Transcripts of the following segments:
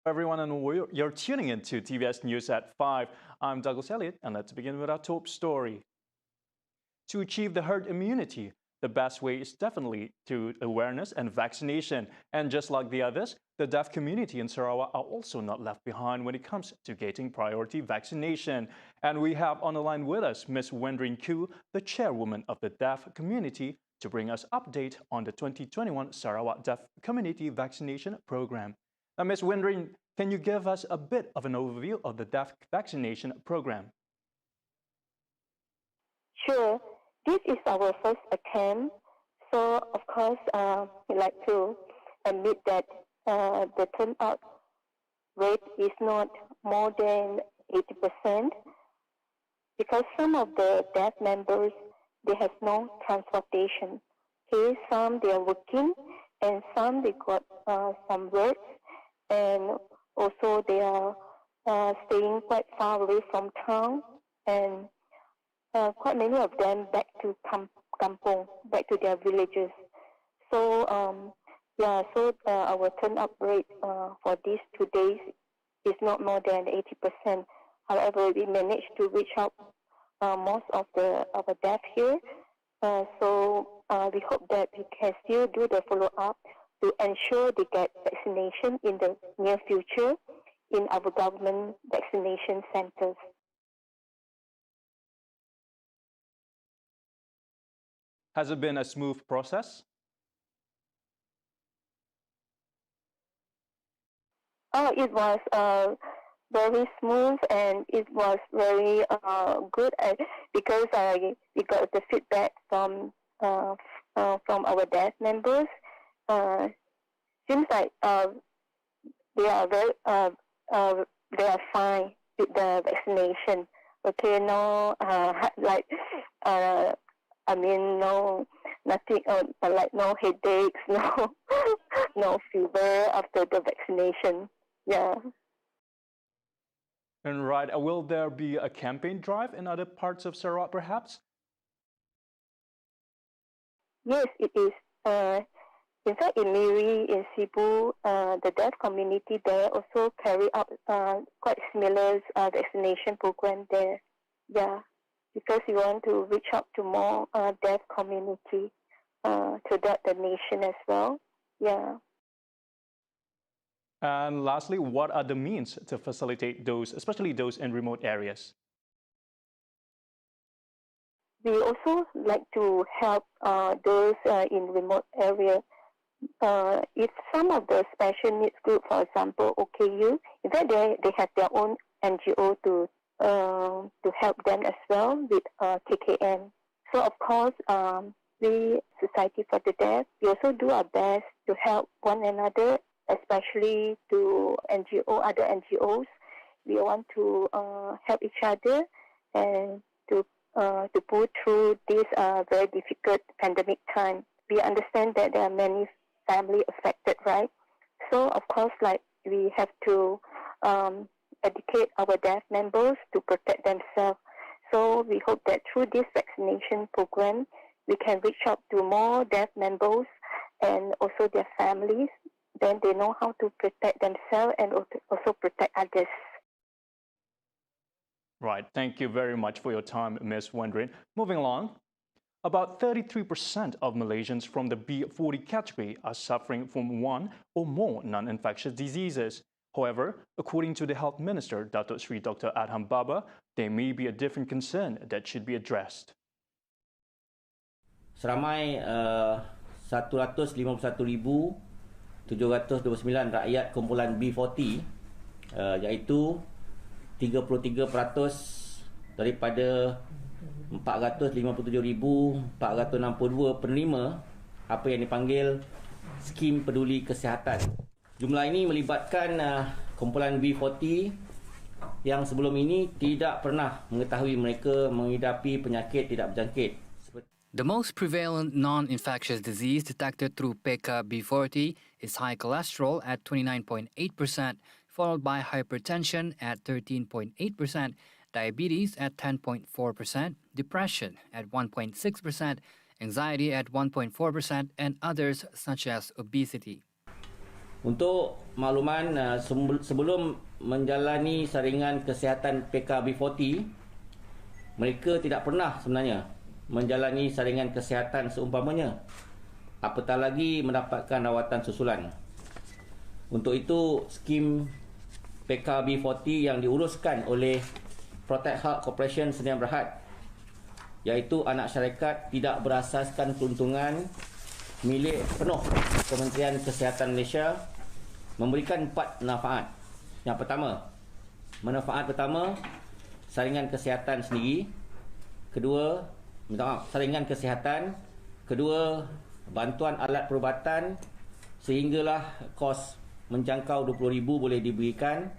Everyone, and you're tuning into TVS News at 5. I'm Douglas Elliott, and let's begin with our top story. To achieve the herd immunity, the best way is definitely through awareness and vaccination. And just like the others, the deaf community in Sarawak are also not left behind when it comes to getting priority vaccination. And we have on the line with us Ms. Wendrin Koo, the chairwoman of the deaf community, to bring us update on the 2021 Sarawak Deaf Community Vaccination Program. Now, Ms. Wendrin, can you give us a bit of an overview of the deaf vaccination program? Sure. This is our first attempt. So, of course, we'd like to admit that the turnout rate is not more than 80% because some of the deaf members, they have no transportation. Okay, some they are working and some they got some work. And also they are staying quite far away from town, and quite many of them back to kampong, back to their villages. So our turnout rate for these 2 days is not more than 80%. However, we managed to reach out most of our deaf here. So we hope that we can still do the follow-up to ensure they get vaccination in the near future in our government vaccination centers. Has it been a smooth process? Oh, it was very smooth and it was very good because we got the feedback from our deaf members. Seems like they are they are fine with the vaccination. Okay, no no nothing like no headaches, no fever after the vaccination. Yeah. And right, will there be a campaign drive in other parts of Sarawak, perhaps? Yes, it is. In fact, in Miri, in Cebu, the deaf community there also carry out quite similar vaccination program there. Yeah, because we want to reach out to more deaf community throughout the nation as well. Yeah. And lastly, what are the means to facilitate those, especially those in remote areas? We also like to help those in remote areas. If some of the special needs group, for example, OKU, in fact, they have their own NGO to help them as well with KKN. So, of course, we, Society for the Deaf, we also do our best to help one another, especially to other NGOs. We want to help each other and to pull through this very difficult pandemic time. We understand that there are many families affected, right? So, of course, like we have to educate our deaf members to protect themselves. So we hope that through this vaccination program, we can reach out to more deaf members and also their families. Then they know how to protect themselves and also protect others. Right. Thank you very much for your time, Ms. Wendrin. Moving along, about 33% of Malaysians from the B40 category are suffering from one or more non-infectious diseases. However, according to the Health Minister, Datuk Sri Dr. Adham Baba, there may be a different concern that should be addressed. Seramai 151,000 729 rakyat kumpulan B40, iaitu 33% daripada 457,462 penerima apa yang dipanggil skim peduli kesihatan. Jumlah ini melibatkan kumpulan B40 yang sebelum ini tidak pernah mengetahui mereka menghidapi penyakit tidak berjangkit. The most prevalent non-infectious disease detected through PKB40 is high cholesterol at 29.8%, followed by hypertension at 13.8%, diabetes at 10.4%, depression at 1.6%, anxiety at 1.4%, and others such as obesity. Untuk makluman, sebelum menjalani saringan kesihatan PKB40, mereka tidak pernah sebenarnya menjalani saringan kesihatan seumpamanya, apatah lagi mendapatkan rawatan susulan. Untuk itu, skim PKB40 yang diuruskan oleh Protect Health Corporation Sdn Bhd, iaitu anak syarikat tidak berasaskan keuntungan milik penuh Kementerian Kesihatan Malaysia, memberikan 4 manfaat. Yang pertama, manfaat pertama, saringan kesihatan sendiri. Kedua, saringan kesihatan. Kedua, bantuan alat perubatan sehinggalah kos menjangkau RM20,000 boleh diberikan.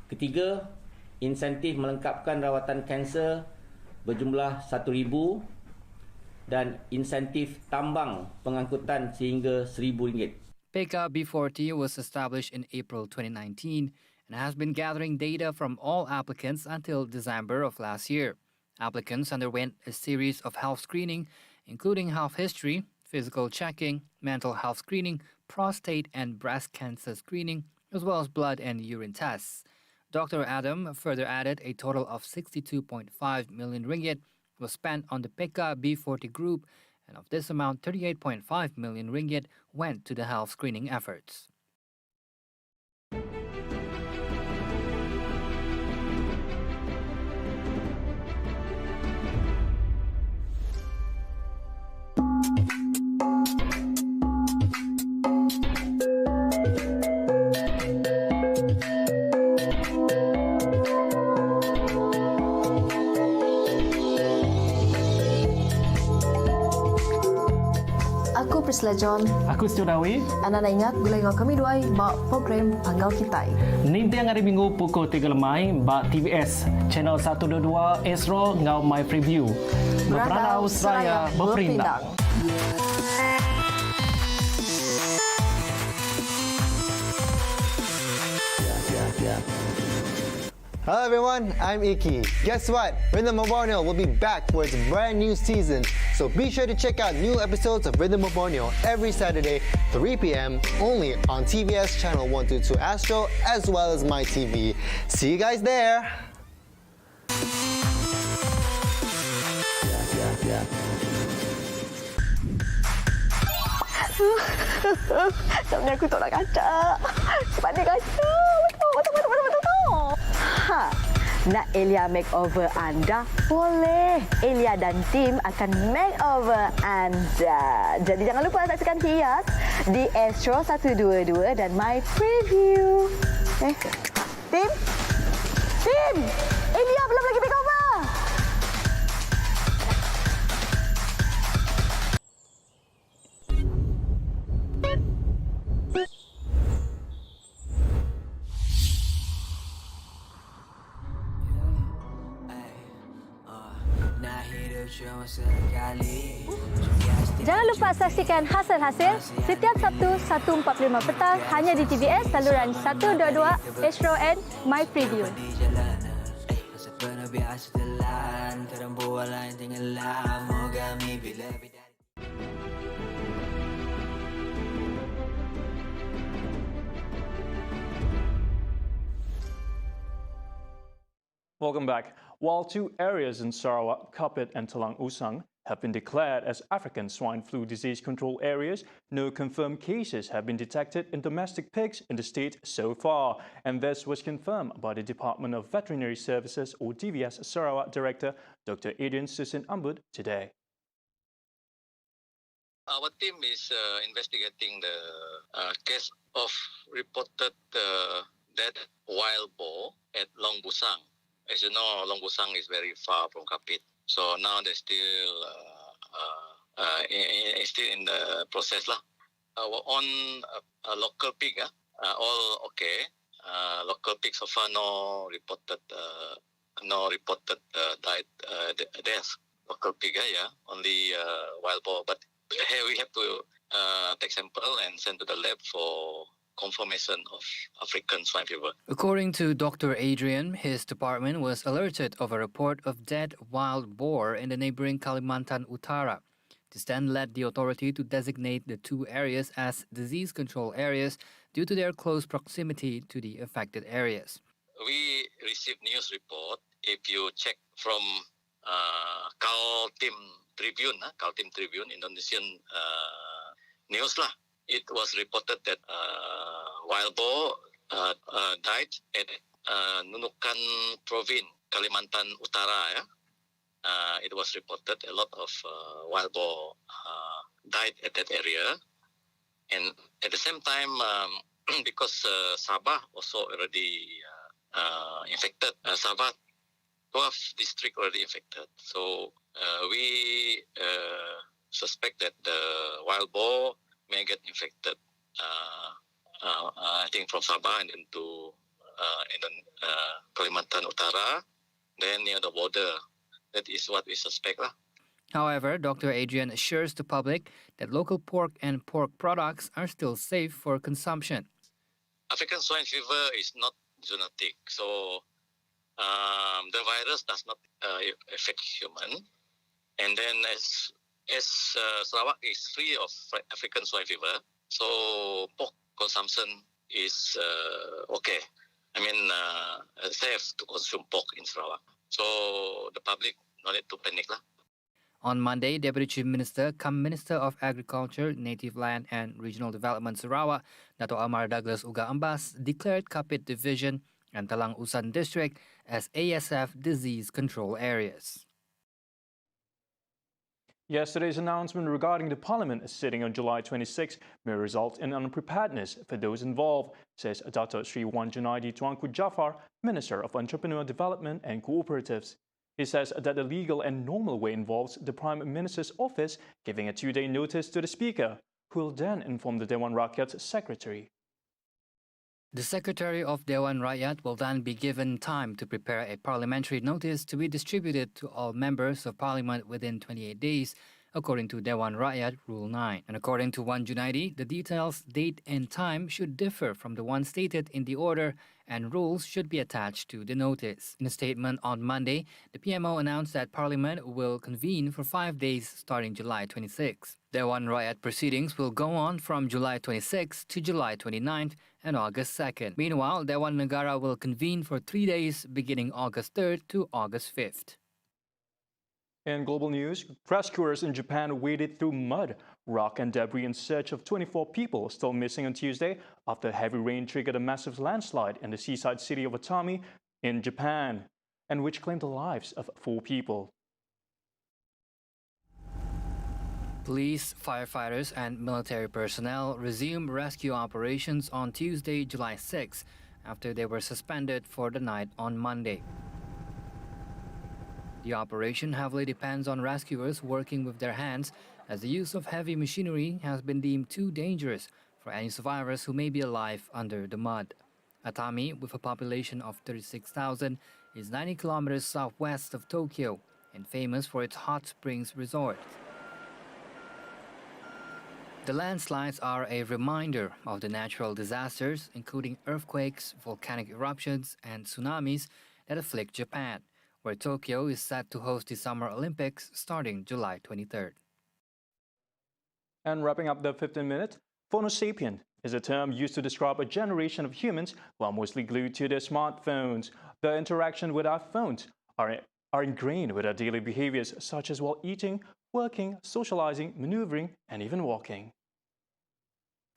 Ketiga, insentif melengkapkan rawatan kanser berjumlah RM1,000 dan insentif tambang pengangkutan sehingga RM1,000. PKB40 was established in April 2019 and has been gathering data from all applicants until December of last year. Applicants underwent a series of health screening, including health history, physical checking, mental health screening, prostate and breast cancer screening, as well as blood and urine tests. Dr. Adam further added a total of 62.5 million ringgit was spent on the PKB40 group, and of this amount, 38.5 million ringgit went to the health screening efforts. Aku Priscilla John. Aku Sejodawi. Anak ingat gulai ngau kami duai bak program Panggau Kitai. Nintiang hari Minggu pukul 3 lemai bak TVS channel 122 Esro ngau My Preview. Beranau Seraya berperintah. Hello everyone, I'm Iki. Guess what? Rhythm of Borneo will be back for its brand new season. So be sure to check out new episodes of Rhythm of Borneo every Saturday, 3 p.m. only on TVS channel 122 Astro as well as My TV. See you guys there. Sebenarnya aku tak nak kacau. Sebab dia kacau. Betul. Ha. Nak Elia makeover anda? Boleh. Elia dan tim akan makeover anda. Jadi jangan lupa saksikan Hias di Astro 122 dan My Preview. Tim? Elia belum lagi makeover. Jangan lupa saksikan hasil-hasil setiap Sabtu 1.45 petang hanya di TVS saluran 122 Astro and My Preview. Welcome back. While 2 areas in Sarawak, Kapit and Talang Usang, have been declared as African swine flu disease control areas, no confirmed cases have been detected in domestic pigs in the state so far. And this was confirmed by the Department of Veterinary Services or DVS Sarawak Director Dr. Adrian Susin Ambud today. Our team is investigating the case of reported dead wild boar at Long Busang. As you know, Long Busang is very far from Kapit. So now they're still in the process lah. On local pig, all okay. Local pig so far no reported death. Local pig, yeah, only wild boar. But here we have to take sample and send to the lab for confirmation of African swine fever. According to Dr. Adrian, his department was alerted of a report of dead wild boar in the neighboring Kalimantan Utara. This then led the authority to designate the two areas as disease control areas due to their close proximity to the affected areas. We received news report. If you check from Kaltim Tribune, Indonesian news lah, it was reported that wild boar died at Nunukan Province, Kalimantan Utara. It was reported a lot of wild boar died at that area, and at the same time, because Sabah also already infected. Sabah 12 district already infected. So we suspect that the wild boar may get infected. I think from Sabah and into Kalimantan Utara, then near the border. That is what we suspect. However, Dr. Adrian assures the public that local pork and pork products are still safe for consumption. African swine fever is not zoonotic, so the virus does not affect human. And then as Sarawak is free of African swine fever, so pork consumption is okay. I mean, safe to consume pork in Sarawak. So the public no need to panic lah. On Monday, Deputy Chief Minister, Minister of Agriculture, Native Land and Regional Development Sarawak, Dato' Amar Douglas Uga Ambas, declared Kapit Division and Talang Usan District as ASF disease control areas. Yesterday's announcement regarding the Parliament sitting on July 26 may result in unpreparedness for those involved, says Dato' Sri Wan Junaidi Tuanku Jafar, Minister of Entrepreneur Development and Cooperatives. He says that the legal and normal way involves the Prime Minister's office giving a 2-day notice to the Speaker, who will then inform the Dewan Rakyat's Secretary. The Secretary of Dewan Rakyat will then be given time to prepare a parliamentary notice to be distributed to all members of Parliament within 28 days, according to Dewan Rakyat Rule 9. And according to Wan Junaidi, the details, date and time should differ from the one stated in the order, and rules should be attached to the notice. In a statement on Monday, the PMO announced that Parliament will convene for 5 days starting July 26. Dewan Rakyat proceedings will go on from July 26 to July 29th and August 2nd. Meanwhile, Dewan Negara will convene for 3 days beginning August 3rd to August 5th. In global news, rescuers in Japan waded through mud, rock and debris in search of 24 people still missing on Tuesday after heavy rain triggered a massive landslide in the seaside city of Atami in Japan, and which claimed the lives of 4 people. Police, firefighters and military personnel resumed rescue operations on Tuesday, July 6, after they were suspended for the night on Monday. The operation heavily depends on rescuers working with their hands, as the use of heavy machinery has been deemed too dangerous for any survivors who may be alive under the mud. Atami, with a population of 36,000, is 90 kilometers southwest of Tokyo and famous for its hot springs resort. The landslides are a reminder of the natural disasters, including earthquakes, volcanic eruptions, and tsunamis that afflict Japan, where Tokyo is set to host the Summer Olympics starting July 23rd. And wrapping up the 15 minutes, phonosapien is a term used to describe a generation of humans who are mostly glued to their smartphones. The interaction with our phones are ingrained with our daily behaviors, such as while eating, working, socializing, maneuvering, and even walking.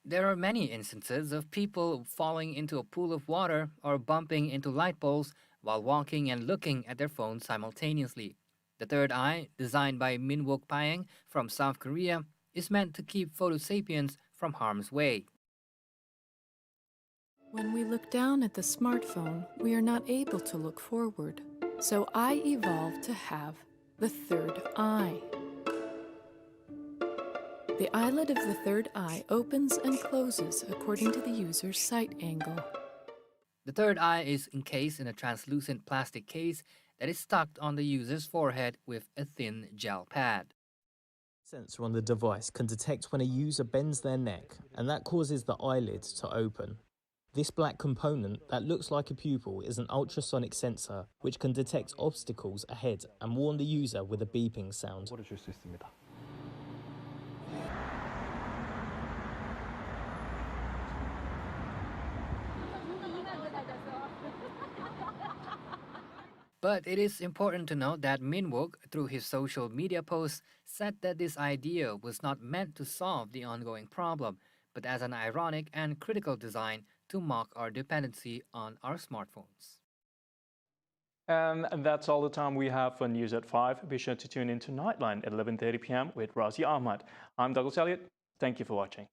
There are many instances of people falling into a pool of water or bumping into light poles while walking and looking at their phones simultaneously. The third eye, designed by Min Wook Paeng from South Korea, is meant to keep photosapiens from harm's way. When we look down at the smartphone, we are not able to look forward. So I evolved to have the third eye. The eyelid of the third eye opens and closes according to the user's sight angle. The third eye is encased in a translucent plastic case that is stuck on the user's forehead with a thin gel pad. Sensor on the device can detect when a user bends their neck, and that causes the eyelids to open. This black component that looks like a pupil is an ultrasonic sensor which can detect obstacles ahead and warn the user with a beeping sound. But it is important to note that Minwook, through his social media posts, said that this idea was not meant to solve the ongoing problem, but as an ironic and critical design to mock our dependency on our smartphones. And that's all the time we have for News at 5. Be sure to tune in to Nightline at 11:30 p.m. with Razi Ahmad. I'm Douglas Elliott. Thank you for watching.